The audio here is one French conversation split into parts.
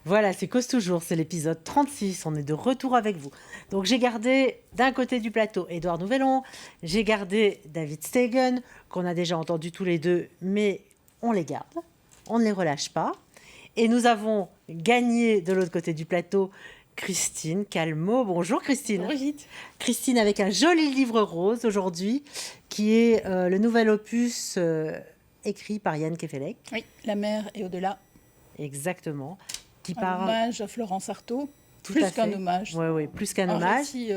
Voilà, c'est Cause Toujours, c'est l'épisode 36, on est de retour avec vous. Donc j'ai gardé d'un côté du plateau Édouard Nouvelon, j'ai gardé David Stegen, qu'on a déjà entendu tous les deux, mais on les garde, on ne les relâche pas. Et nous avons gagné de l'autre côté du plateau Christine Calmeau. Bonjour Christine. Bonjour Brigitte. Christine avec un joli livre rose aujourd'hui, qui est le nouvel opus écrit par Yann Kefelec. Oui, La mer et au-delà. Exactement. Qui Un hommage à Florence Artaud. Tout plus à fait. qu'un hommage. Oui, plus qu'un Un hommage. récit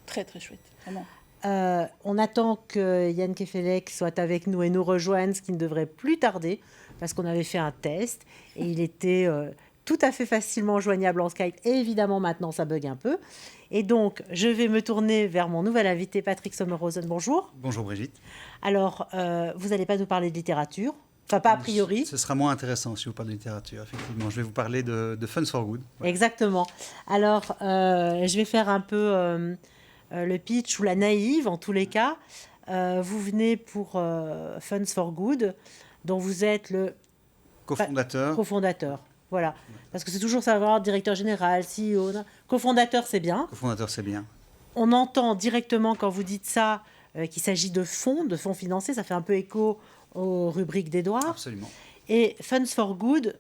très très chouette, vraiment. On attend que Yann Kefelec soit avec nous et nous rejoigne, ce qui ne devrait plus tarder, parce qu'on avait fait un test et il était tout à fait facilement joignable en Skype. Et évidemment, maintenant, ça bug un peu. Et donc, je vais me tourner vers mon nouvel invité, Patrick Sommerhausen. Bonjour. Bonjour Brigitte. Alors, vous n'allez pas nous parler de littérature, enfin pas a priori. Ce sera moins intéressant si je vous parle de littérature, effectivement. Je vais vous parler de Funds for Good. Voilà. Exactement. Alors, je vais faire un peu le pitch ou la naïve, en tous les cas. Vous venez pour Funds for Good, dont vous êtes le cofondateur. Voilà. Parce que c'est toujours savoir, directeur général, CEO. Cofondateur, c'est bien. Cofondateur, c'est bien. On entend directement quand vous dites ça qu'il s'agit de fonds financés. Ça fait un peu écho aux rubriques d'Édouard. Absolument. Et Funds for Good,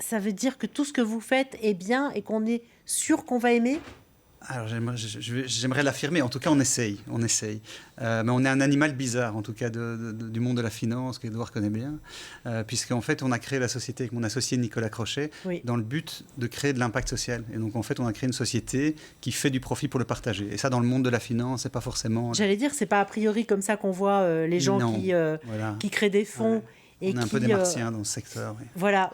ça veut dire que tout ce que vous faites est bien et qu'on est sûr qu'on va aimer. Alors j'aimerais l'affirmer, en tout cas on essaye. Mais on est un animal bizarre, en tout cas du monde de la finance, qu'Edouard connaît bien, puisqu'en fait on a créé la société avec mon associé Nicolas Crochet, oui, dans le but de créer de l'impact social. Et donc en fait on a créé une société qui fait du profit pour le partager. Et ça dans le monde de la finance, c'est pas forcément... J'allais dire, c'est pas a priori comme ça qu'on voit les gens qui créent des fonds. Ouais. On est un peu des martiens dans ce secteur. Oui. Voilà,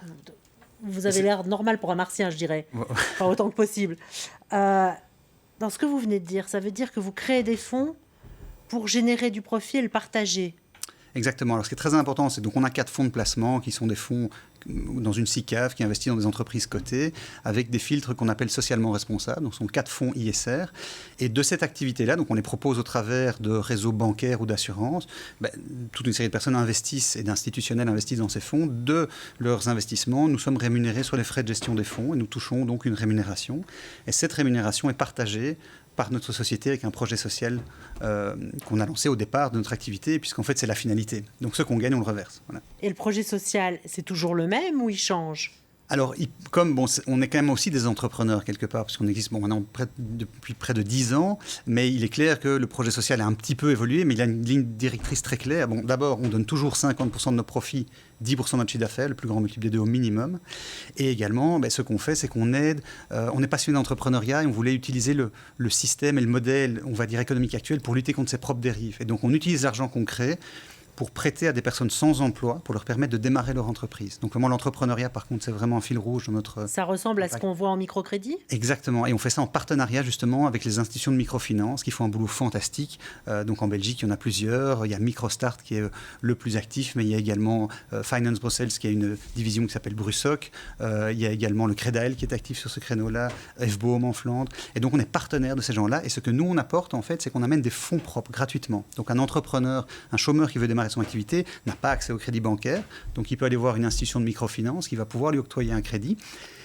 vous avez l'air normal pour un martien, je dirais, Ouais. pas autant que possible. Dans ce que vous venez de dire, ça veut dire que vous créez des fonds pour générer du profit et le partager. Exactement. Alors, ce qui est très important, c'est donc on a 4 fonds de placement qui sont des fonds dans une SICAV qui investit dans des entreprises cotées avec des filtres qu'on appelle socialement responsables. Donc, ce sont 4 fonds ISR. Et de cette activité-là, donc on les propose au travers de réseaux bancaires ou d'assurances. Toute une série de personnes investissent et d'institutionnels investissent dans ces fonds. De leurs investissements, nous sommes rémunérés sur les frais de gestion des fonds et nous touchons donc une rémunération. Et cette rémunération est partagée par notre société avec un projet social qu'on a lancé au départ de notre activité, puisqu'en fait, c'est la finalité. Donc, ce qu'on gagne, on le reverse. Voilà. Et le projet social, c'est toujours le même ou il change ? Alors, on est quand même aussi des entrepreneurs quelque part, parce qu'on existe maintenant depuis près de 10 ans, mais il est clair que le projet social a un petit peu évolué, mais il a une ligne directrice très claire. D'abord, on donne toujours 50% de nos profits, 10% de notre chiffre d'affaires, le plus grand multiple des deux au minimum. Et également, ce qu'on fait, c'est qu'on aide, on est passionné d'entrepreneuriat et on voulait utiliser le système et le modèle, on va dire, économique actuel pour lutter contre ses propres dérives. Et donc, on utilise l'argent qu'on crée pour prêter à des personnes sans emploi, pour leur permettre de démarrer leur entreprise. Donc vraiment, l'entrepreneuriat, par contre, c'est vraiment un fil rouge dans notre... Ça ressemble à ce qu'on voit en microcrédit ? Exactement. Et on fait ça en partenariat, justement, avec les institutions de microfinance qui font un boulot fantastique. Donc en Belgique, il y en a plusieurs. Il y a Microstart qui est le plus actif, mais il y a également Finance Brussels qui a une division qui s'appelle Brussoc. Il y a également le Crédael qui est actif sur ce créneau-là, FBOM en Flandre. Et donc on est partenaire de ces gens-là. Et ce que nous, on apporte, en fait, c'est qu'on amène des fonds propres gratuitement. Donc un entrepreneur, un chômeur qui veut démarrer son activité n'a pas accès au crédit bancaire, donc il peut aller voir une institution de microfinance qui va pouvoir lui octroyer un crédit.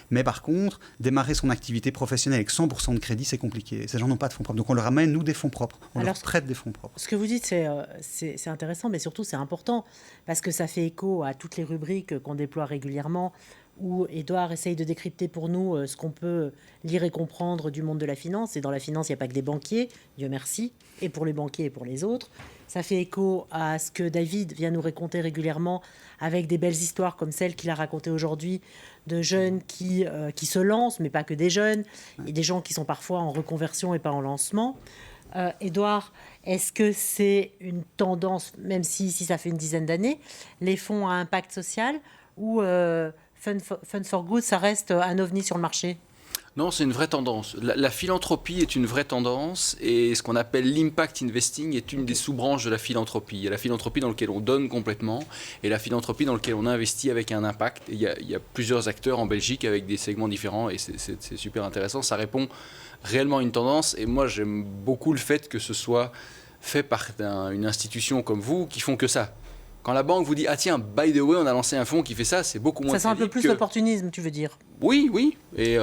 Mais par contre, démarrer son activité professionnelle avec 100% de crédit, c'est compliqué. Ces gens n'ont pas de fonds propres. Donc on leur amène, nous, des fonds propres. On leur prête des fonds propres. Ce que vous dites, c'est intéressant, mais surtout c'est important, parce que ça fait écho à toutes les rubriques qu'on déploie régulièrement, où Édouard essaye de décrypter pour nous ce qu'on peut lire et comprendre du monde de la finance. Et dans la finance, il n'y a pas que des banquiers, Dieu merci, et pour les banquiers et pour les autres. Ça fait écho à ce que David vient nous raconter régulièrement, avec des belles histoires comme celle qu'il a racontée aujourd'hui, de jeunes qui se lancent, mais pas que des jeunes, et des gens qui sont parfois en reconversion et pas en lancement. Édouard, est-ce que c'est une tendance, même si ça fait une dizaine d'années, les fonds à impact social, ou Funds for Good, ça reste un ovni sur le marché ? Non, c'est une vraie tendance. La philanthropie est une vraie tendance et ce qu'on appelle l'impact investing est une des sous-branches de la philanthropie. Il y a la philanthropie dans laquelle on donne complètement et la philanthropie dans laquelle on investit avec un impact. Et il y a plusieurs acteurs en Belgique avec des segments différents et c'est super intéressant. Ça répond réellement à une tendance et moi j'aime beaucoup le fait que ce soit fait par une institution comme vous qui font que ça. Quand la banque vous dit, ah tiens, by the way, on a lancé un fonds qui fait ça, c'est beaucoup moins Ça sent un peu crédible plus que... l'opportunisme, tu veux dire. Oui. Et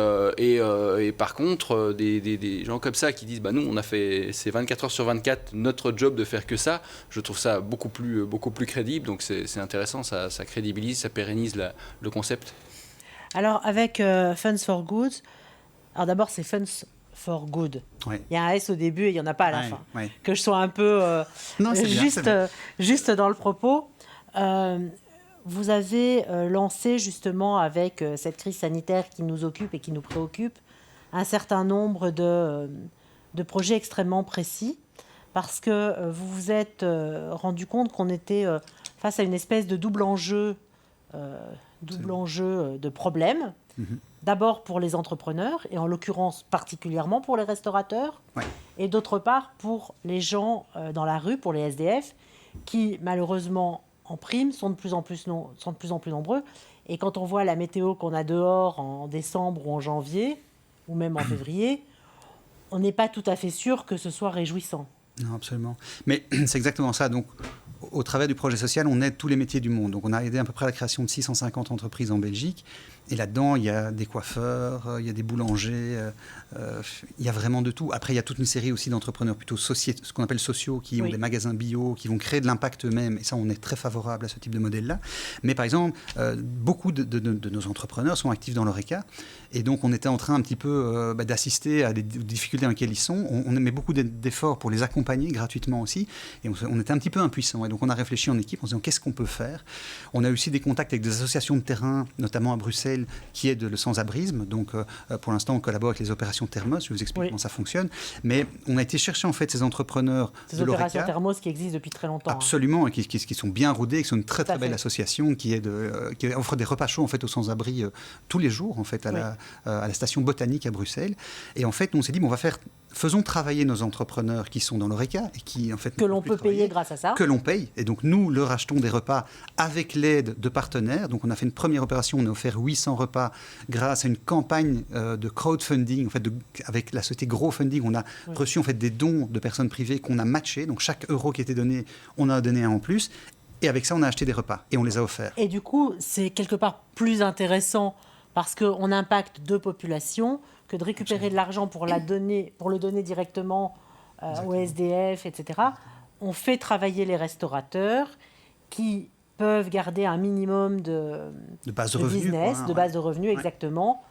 par contre, des gens comme ça qui disent, bah nous, on a fait, c'est 24 heures sur 24, notre job de faire que ça, je trouve ça beaucoup plus crédible. Donc c'est intéressant, ça crédibilise, ça pérennise le concept. Alors, avec Funds for Good, alors d'abord, c'est Funds for Good. Ouais. Il y a un S au début et il n'y en a pas à la Ouais, fin. ouais. Que je sois un peu Non, c'est bien, juste, c'est bien. juste dans le propos. Vous avez lancé justement avec cette crise sanitaire qui nous occupe et qui nous préoccupe un certain nombre de projets extrêmement précis parce que vous vous êtes rendu compte qu'on était face à une espèce de double enjeu de problèmes. D'abord pour les entrepreneurs et en l'occurrence particulièrement pour les restaurateurs Ouais. et d'autre part pour les gens dans la rue, pour les SDF qui malheureusement en prime sont de plus en plus nombreux. Et quand on voit la météo qu'on a dehors en décembre ou en janvier, ou même en février, on n'est pas tout à fait sûr que ce soit réjouissant. Non, absolument. Mais c'est exactement ça. Donc, au travers du projet social, on aide tous les métiers du monde. Donc, on a aidé à peu près à la création de 650 entreprises en Belgique. Et là-dedans, il y a des coiffeurs, il y a des boulangers, il y a vraiment de tout. Après, il y a toute une série aussi d'entrepreneurs plutôt ce qu'on appelle sociaux, qui ont Oui. des magasins bio, qui vont créer de l'impact eux-mêmes. Et ça, on est très favorable à ce type de modèle-là. Mais par exemple, beaucoup de nos entrepreneurs sont actifs dans l'ORECA. Et donc, on était en train un petit peu d'assister à des difficultés dans lesquelles ils sont. On met beaucoup d'efforts pour les accompagner gratuitement aussi. Et on était un petit peu impuissants. Et donc, on a réfléchi en équipe en se disant qu'est-ce qu'on peut faire. On a aussi des contacts avec des associations de terrain, notamment à Bruxelles, qui aide le sans-abrisme. Donc, pour l'instant, on collabore avec les opérations Thermos. Je vous explique Oui. comment ça fonctionne. Mais on a été chercher en fait ces entrepreneurs Ces de opérations l'ORECA. Thermos qui existent depuis très longtemps. Absolument, et qui sont bien rodés, qui sont une très Tout à très belle fait. association qui offre des repas chauds en fait aux sans-abri tous les jours en fait à la station botanique à Bruxelles. Et en fait, on s'est dit faisons travailler nos entrepreneurs qui sont dans l'ORECA et qui en fait Que ne l'on peuvent plus peut travailler, payer grâce à ça. que l'on paye. Et donc nous leur achetons des repas avec l'aide de partenaires. Donc on a fait une première opération, on a offert 800 repas grâce à une campagne de crowdfunding. En fait, avec la société GrowFunding, on a reçu en fait des dons de personnes privées qu'on a matchés. Donc chaque euro qui était donné, on en a donné un en plus. Et avec ça, on a acheté des repas et on les a offerts. Et du coup, c'est quelque part plus intéressant parce qu'on impacte deux populations que de récupérer de l'argent pour le donner directement au SDF, etc. On fait travailler les restaurateurs qui peuvent garder un minimum de base de revenus, business, quoi, de base de revenus, Ouais. exactement,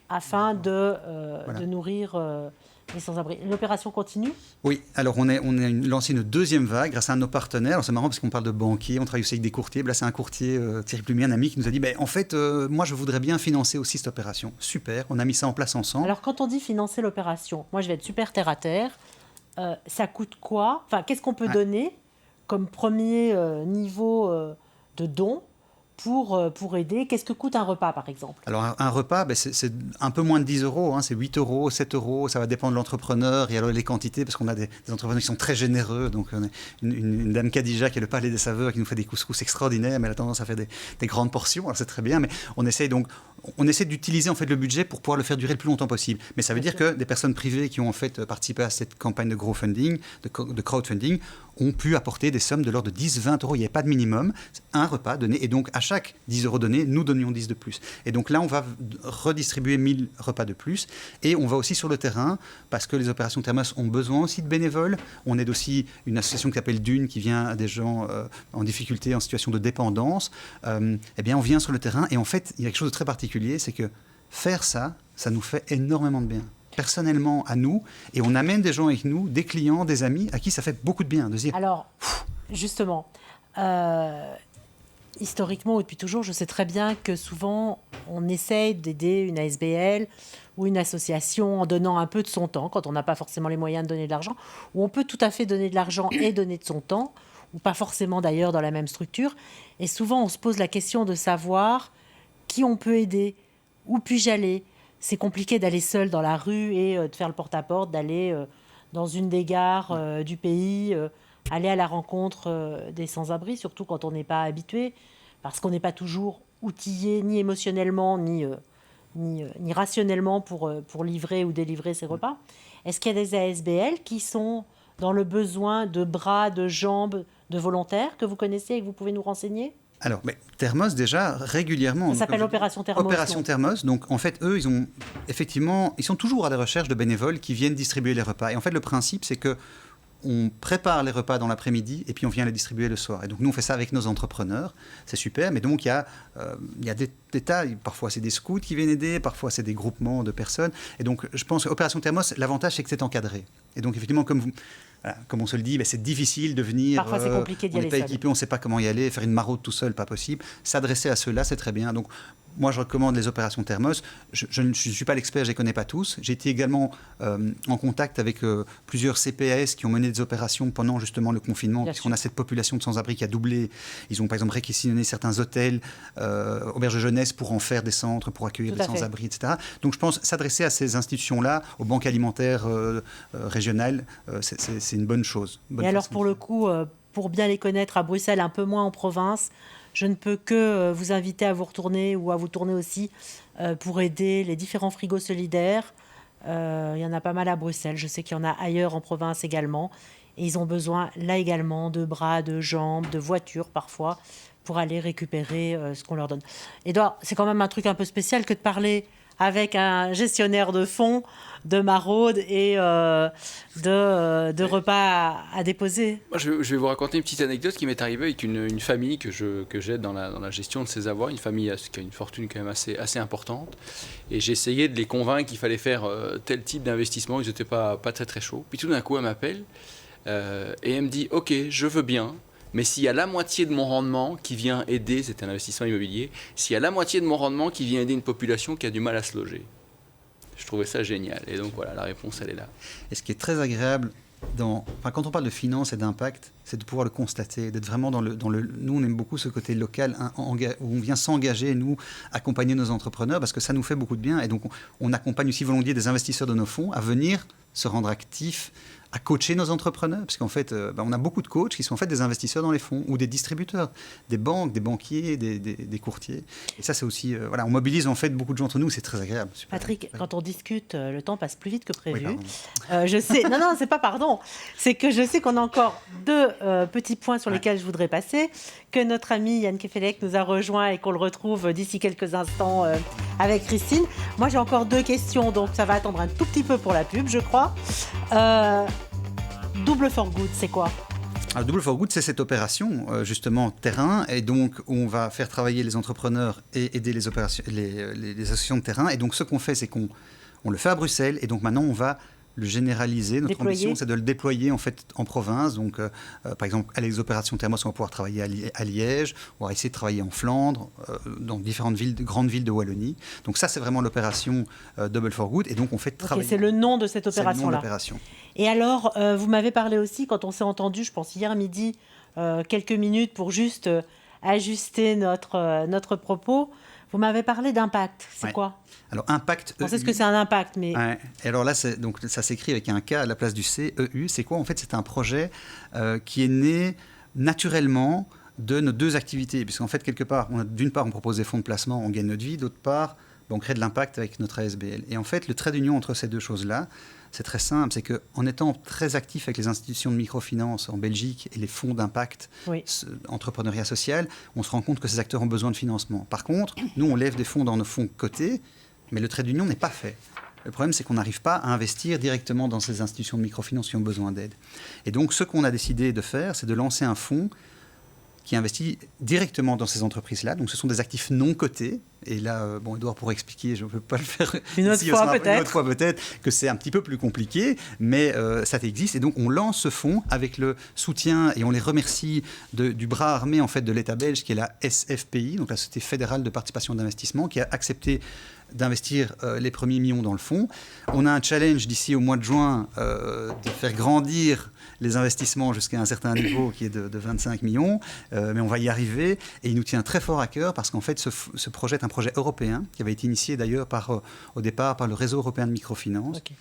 afin de Voilà. nourrir les sans-abri. L'opération continue. Oui, alors on a lancé une deuxième vague grâce à un de nos partenaires. Alors, c'est marrant parce qu'on parle de banquiers, on travaille aussi avec des courtiers. Là, c'est un courtier, Thierry Plumier, un ami, qui nous a dit en fait, moi, je voudrais bien financer aussi cette opération. Super, on a mis ça en place ensemble. Alors, quand on dit financer l'opération, moi, je vais être super terre à terre. Ça coûte quoi? Enfin, qu'est-ce qu'on peut donner comme premier niveau de don pour aider? Qu'est-ce que coûte un repas, par exemple? Alors, un repas, c'est un peu moins de 10 euros, hein, c'est 8 euros, 7 euros, ça va dépendre de l'entrepreneur et alors les quantités, parce qu'on a des entrepreneurs qui sont très généreux. Donc, on a une dame Khadija qui est le palais des saveurs, qui nous fait des couscous extraordinaires, mais elle a tendance à faire des grandes portions, alors c'est très bien, mais on essaie d'utiliser en fait le budget pour pouvoir le faire durer le plus longtemps possible. Mais ça veut dire que des personnes privées qui ont en fait participé à cette campagne de crowdfunding, ont pu apporter des sommes de l'ordre de 10, 20 euros. Il n'y avait pas de minimum. Un repas donné. Et donc, à chaque 10 euros donnés, nous donnions 10 de plus. Et donc là, on va redistribuer 1000 repas de plus. Et on va aussi sur le terrain, parce que les opérations Thermos ont besoin aussi de bénévoles. On aide aussi une association qui s'appelle Dune, qui vient à des gens en difficulté, en situation de dépendance. Eh bien, on vient sur le terrain. Et en fait, il y a quelque chose de très particulier, c'est que faire ça, ça nous fait énormément de bien. Personnellement à nous, et on amène des gens avec nous, des clients, des amis, à qui ça fait beaucoup de bien de se dire. Alors, justement, historiquement ou depuis toujours, je sais très bien que souvent, on essaye d'aider une ASBL ou une association en donnant un peu de son temps, quand on n'a pas forcément les moyens de donner de l'argent, ou on peut tout à fait donner de l'argent et donner de son temps, ou pas forcément d'ailleurs dans la même structure. Et souvent, on se pose la question de savoir qui on peut aider, où puis-je aller. C'est compliqué d'aller seul dans la rue et de faire le porte-à-porte, d'aller dans une des gares du pays, aller à la rencontre des sans-abri, surtout quand on n'est pas habitué, parce qu'on n'est pas toujours outillé, ni émotionnellement, ni rationnellement pour livrer ou délivrer ces repas. Est-ce qu'il y a des ASBL qui sont dans le besoin de bras, de jambes, de volontaires que vous connaissez et que vous pouvez nous renseigner? Alors, Thermos, déjà, régulièrement... Ça s'appelle Opération Thermos. Opération Thermos. Donc, en fait, eux, ils sont toujours à la recherche de bénévoles qui viennent distribuer les repas. Et en fait, le principe, c'est que on prépare les repas dans l'après-midi et puis on vient les distribuer le soir. Et donc, nous, on fait ça avec nos entrepreneurs. C'est super. Mais donc, il y a des tas. Parfois, c'est des scouts qui viennent aider. Parfois, c'est des groupements de personnes. Et donc, je pense qu'Opération Thermos, l'avantage, c'est que c'est encadré. Et donc, effectivement, comme on se le dit, c'est difficile de venir. Parfois, c'est compliqué d'y aller on n'est pas seul. équipé, on ne sait pas comment y aller. Faire une maraude tout seul, pas possible. S'adresser à ceux-là, c'est très bien. Donc, moi, je recommande les opérations Thermos. Je ne suis pas l'expert, je ne les connais pas tous. J'ai été également en contact avec plusieurs CPAS qui ont mené des opérations pendant justement le confinement, puisqu'on a cette population de sans-abri qui a doublé. Ils ont par exemple réquisitionné certains hôtels, auberges de jeunesse pour en faire des centres, pour accueillir des sans-abri, etc. Donc je pense s'adresser à ces institutions-là, aux banques alimentaires régionales, c'est une bonne chose. Et alors pour le coup, pour bien les connaître à Bruxelles, un peu moins en province, je ne peux que vous inviter à vous retourner ou à vous tourner aussi pour aider les différents frigos solidaires. Il y en a pas mal à Bruxelles. Je sais qu'il y en a ailleurs en province également. Et ils ont besoin là également de bras, de jambes, de voitures parfois pour aller récupérer ce qu'on leur donne. Édouard, c'est quand même un truc un peu spécial que de parler avec un gestionnaire de fonds, de maraude et de repas à déposer. Moi, je vais vous raconter une petite anecdote qui m'est arrivée avec une famille que j'aide dans la gestion de ses avoirs, une famille qui a une fortune quand même assez importante. Et j'ai essayé de les convaincre qu'il fallait faire tel type d'investissement. Ils n'étaient pas très très chauds. Puis tout d'un coup, elle m'appelle et elle me dit « Ok, je veux bien. » Mais s'il y a la moitié de mon rendement qui vient aider, c'était un investissement immobilier, s'il y a la moitié de mon rendement qui vient aider une population qui a du mal à se loger. Je trouvais ça génial. Et donc voilà, la réponse, elle est là. Et ce qui est très agréable, quand on parle de finance et d'impact, c'est de pouvoir le constater, d'être vraiment dans le... Nous, on aime beaucoup ce côté local, où on vient s'engager, nous, accompagner nos entrepreneurs, parce que ça nous fait beaucoup de bien. Et donc, on accompagne aussi volontiers des investisseurs de nos fonds à venir se rendre actifs, à coacher nos entrepreneurs, parce qu'en fait, on a beaucoup de coachs qui sont en fait des investisseurs dans les fonds ou des distributeurs, des banques, des banquiers, des courtiers. Et ça, c'est aussi, on mobilise en fait beaucoup de gens entre nous, c'est très agréable. Super. Patrick, quand on discute, le temps passe plus vite que prévu. Oui, je sais, non, c'est pas pardon, c'est que je sais qu'on a encore deux petits points sur lesquels je voudrais passer, que notre ami Yann Kefelec nous a rejoint et qu'on le retrouve d'ici quelques instants avec Christine. Moi, j'ai encore deux questions, donc ça va attendre un tout petit peu pour la pub, je crois. Double for Good, c'est quoi ? Alors, Double for Good, c'est cette opération, justement, terrain. Et donc, on va faire travailler les entrepreneurs et aider les associations de terrain. Et donc, ce qu'on fait, c'est qu'on le fait à Bruxelles. Et donc, maintenant, on va le généraliser. Notre ambition, c'est de le déployer en fait en province. Donc, par exemple, à les opérations Thermos, on va pouvoir travailler à Liège, on va essayer de travailler en Flandre, dans différentes grandes villes de Wallonie. Donc ça, c'est vraiment l'opération Double for Good. Et donc, on fait travailler. C'est le nom de cette opération-là. C'est le nom de l'opération. Et alors, vous m'avez parlé aussi, quand on s'est entendu, je pense hier midi, quelques minutes pour juste ajuster notre propos, vous m'avez parlé d'impact. C'est quoi ? Alors, impact. On sait ce que c'est un impact, mais... Ouais. Et alors là, donc, ça s'écrit avec un K à la place du C, EU. C'est quoi ? En fait, c'est un projet qui est né naturellement de nos deux activités. Puisqu'en fait, quelque part, d'une part, on propose des fonds de placement, on gagne notre vie. D'autre part, on crée de l'impact avec notre ASBL. Et en fait, le trait d'union entre ces deux choses-là, c'est très simple. C'est qu'en étant très actif avec les institutions de microfinance en Belgique et les fonds d'impact, entrepreneuriat social, on se rend compte que ces acteurs ont besoin de financement. Par contre, nous, on lève des fonds dans nos fonds cotés, mais le trait d'union n'est pas fait. Le problème, c'est qu'on n'arrive pas à investir directement dans ces institutions de microfinance qui ont besoin d'aide. Et donc, ce qu'on a décidé de faire, c'est de lancer un fonds qui investit directement dans ces entreprises-là. Donc, ce sont des actifs non cotés. Et là, Édouard pourrait expliquer, je ne peux pas le faire une autre fois peut-être, que c'est un petit peu plus compliqué, mais ça existe. Et donc, on lance ce fonds avec le soutien, et on les remercie du bras armé en fait, de l'État belge, qui est la SFPI, donc la Société fédérale de participation d'investissement, qui a accepté d'investir les premiers millions dans le fonds. On a un challenge d'ici au mois de juin de faire grandir les investissements jusqu'à un certain niveau qui est de 25 millions, mais on va y arriver. Et il nous tient très fort à cœur parce qu'en fait, ce projet est un projet européen qui avait été initié d'ailleurs au départ par le réseau européen de microfinance. Okay.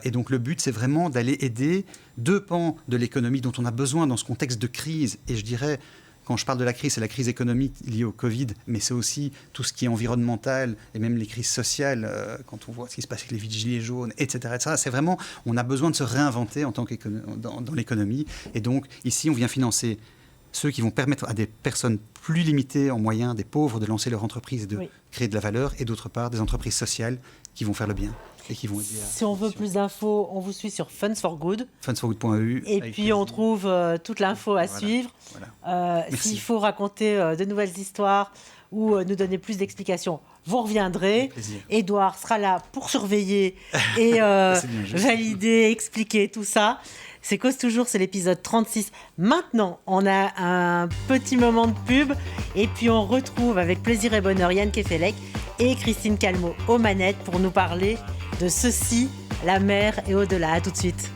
Et donc le but, c'est vraiment d'aller aider deux pans de l'économie dont on a besoin dans ce contexte de crise. Et je dirais, quand je parle de la crise, c'est la crise économique liée au Covid, mais c'est aussi tout ce qui est environnemental et même les crises sociales, quand on voit ce qui se passe avec les gilets jaunes, etc. etc. C'est vraiment, on a besoin de se réinventer dans l'économie. Et donc, ici, on vient financer ceux qui vont permettre à des personnes plus limitées en moyens, des pauvres, de lancer leur entreprise et de créer de la valeur, et d'autre part, des entreprises sociales qui vont faire le bien et qui vont aider à... Si on veut plus d'infos, on vous suit sur Funds for Good. Fundsforgood.eu. Et puis on trouve toute l'info à suivre. Voilà. S'il faut raconter de nouvelles histoires ou nous donner plus d'explications, vous reviendrez. Édouard sera là pour surveiller et valider, expliquer tout ça. C'est Cause Toujours, c'est l'épisode 36. Maintenant, on a un petit moment de pub et puis on retrouve avec plaisir et bonheur Yann Kefelec et Christine Calmot aux manettes pour nous parler de ceci, la mer et au-delà. À tout de suite.